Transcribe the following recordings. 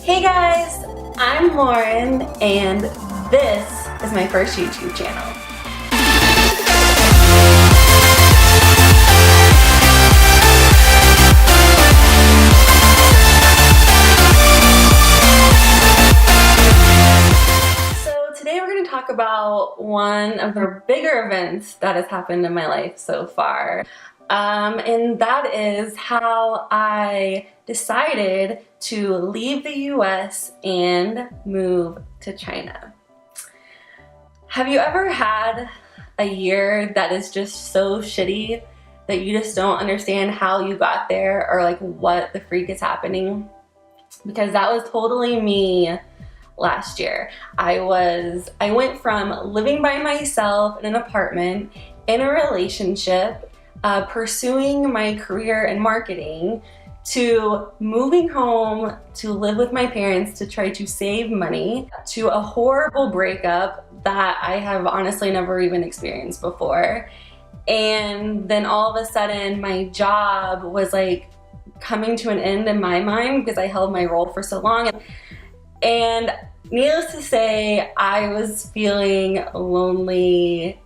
Hey guys, I'm Lauren, and this is my first YouTube channel. So today we're going to talk about one of the bigger events that has happened in my life so far. And that is how I decided to leave the US and move to China. Have you ever had a year that is just so shitty that you just don't understand how you got there or like what the freak is happening? Because that was totally me last year. I went from living by myself in an apartment, in a relationship, pursuing my career in marketing, to moving home to live with my parents to try to save money, to a horrible breakup that I have honestly never even experienced before. And then all of a sudden my job was like coming to an end in my mind because I held my role for so long. And needless to say, I was feeling lonely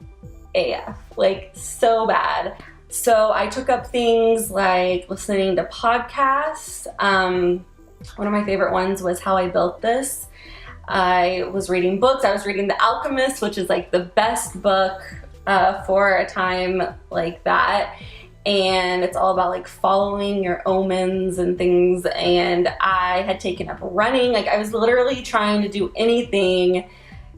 AF, like so bad. So I took up things like listening to podcasts. One of my favorite ones was How I Built This. I was reading books. I was reading The Alchemist, which is like the best book for a time like that. And it's all about like following your omens and things. And I had taken up running. Like I was literally trying to do anything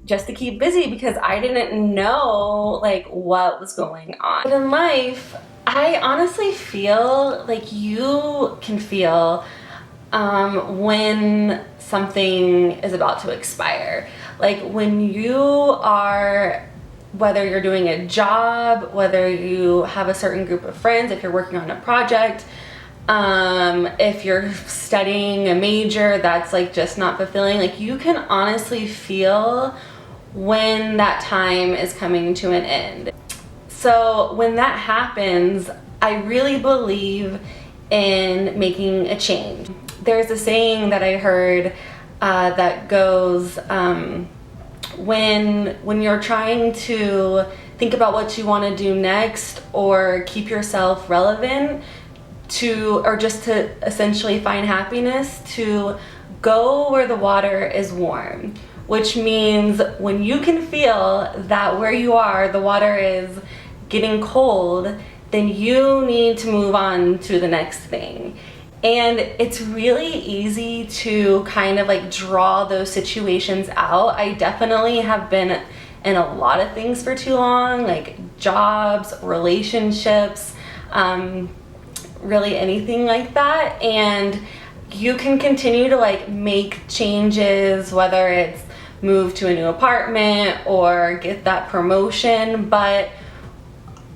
just to keep busy because I didn't know like what was going on. But in life, I honestly feel like you can feel when something is about to expire. Like when you are, whether you're doing a job, whether you have a certain group of friends, if you're working on a project, if you're studying a major that's like just not fulfilling, like you can honestly feel when that time is coming to an end. So when that happens, I really believe in making a change. There's a saying that I heard that goes, when you're trying to think about what you want to do next or keep yourself relevant or just to essentially find happiness, to go where the water is warm. Which means when you can feel that where you are, the water is getting cold, then you need to move on to the next thing. And it's really easy to kind of like draw those situations out. I definitely have been in a lot of things for too long, like jobs, relationships, really anything like that. And you can continue to like make changes, whether it's move to a new apartment or get that promotion. But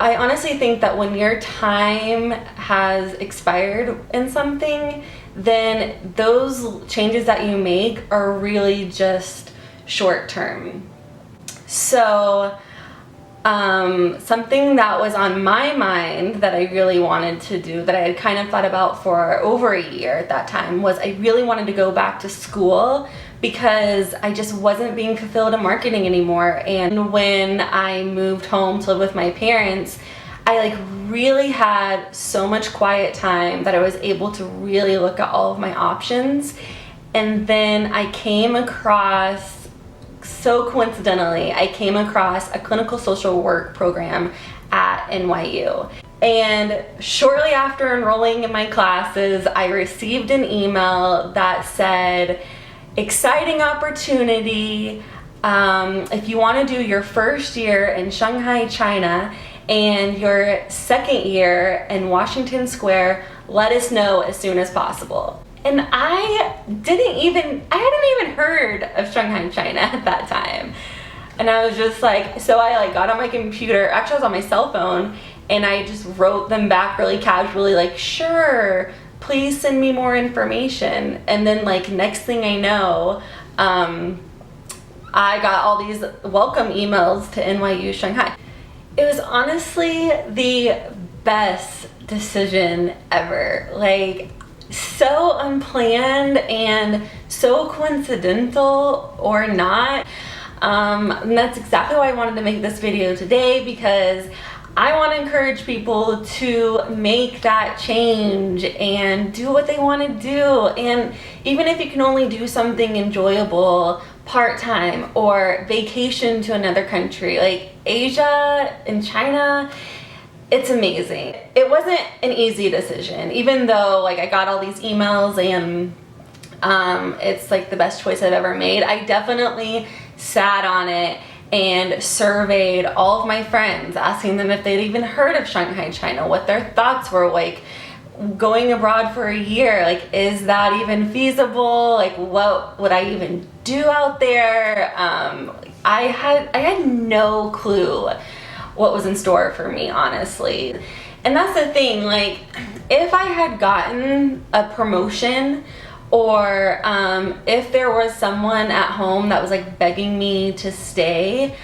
I honestly think that when your time has expired in something, then those changes that you make are really just short term. So something that was on my mind that I really wanted to do, that I had kind of thought about for over a year at that time, was I really wanted to go back to school because I just wasn't being fulfilled in marketing anymore. And when I moved home to live with my parents, I like really had so much quiet time that I was able to really look at all of my options. And then I came across, so coincidentally, I came across a clinical social work program at NYU. And shortly after enrolling in my classes, I received an email that said, exciting opportunity. If you want to do your first year in Shanghai, China, and your second year in Washington Square, let us know as soon as possible. And I hadn't even heard of Shanghai, China at that time. And I was just like, so I like got on my computer, actually I was on my cell phone, and I just wrote them back really casually, like, sure, please send me more information. And then like next thing I know, I got all these welcome emails to NYU Shanghai. It was honestly the best decision ever. Like, so unplanned and so coincidental or not. And that's exactly why I wanted to make this video today, because I want to encourage people to make that change and do what they want to do. And even if you can only do something enjoyable part-time or vacation to another country, like Asia and China, it's amazing. It wasn't an easy decision, even though like I got all these emails and it's like the best choice I've ever made. I definitely sat on it and surveyed all of my friends, asking them if they'd even heard of Shanghai, China, what their thoughts were, like going abroad for a year, like is that even feasible, like what would I even do out there. I had no clue what was in store for me, honestly. And that's the thing, like if I had gotten a promotion, or if there was someone at home that was like begging me to stay,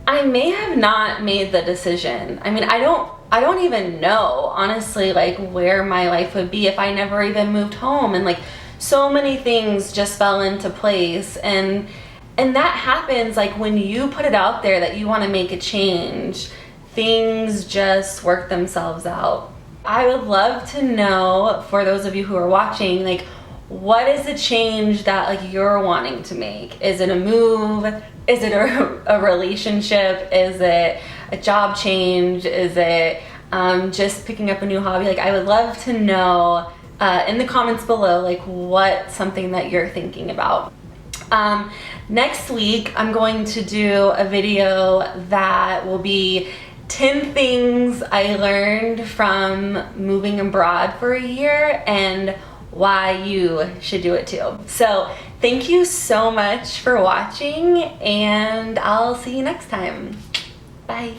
I may have not made the decision. I mean, I don't even know, honestly, like where my life would be if I never even moved home. And like so many things just fell into place. And that happens like when you put it out there that you want to make a change, things just work themselves out. I would love to know, for those of you who are watching, like what is the change that like you're wanting to make? Is it a move? Is it a relationship? Is it a job change? Is it just picking up a new hobby? Like I would love to know in the comments below like what's something that you're thinking about. Next week I'm going to do a video that will be 10 things I learned from moving abroad for a year and why you should do it too. So thank you so much for watching, and I'll see you next time. Bye.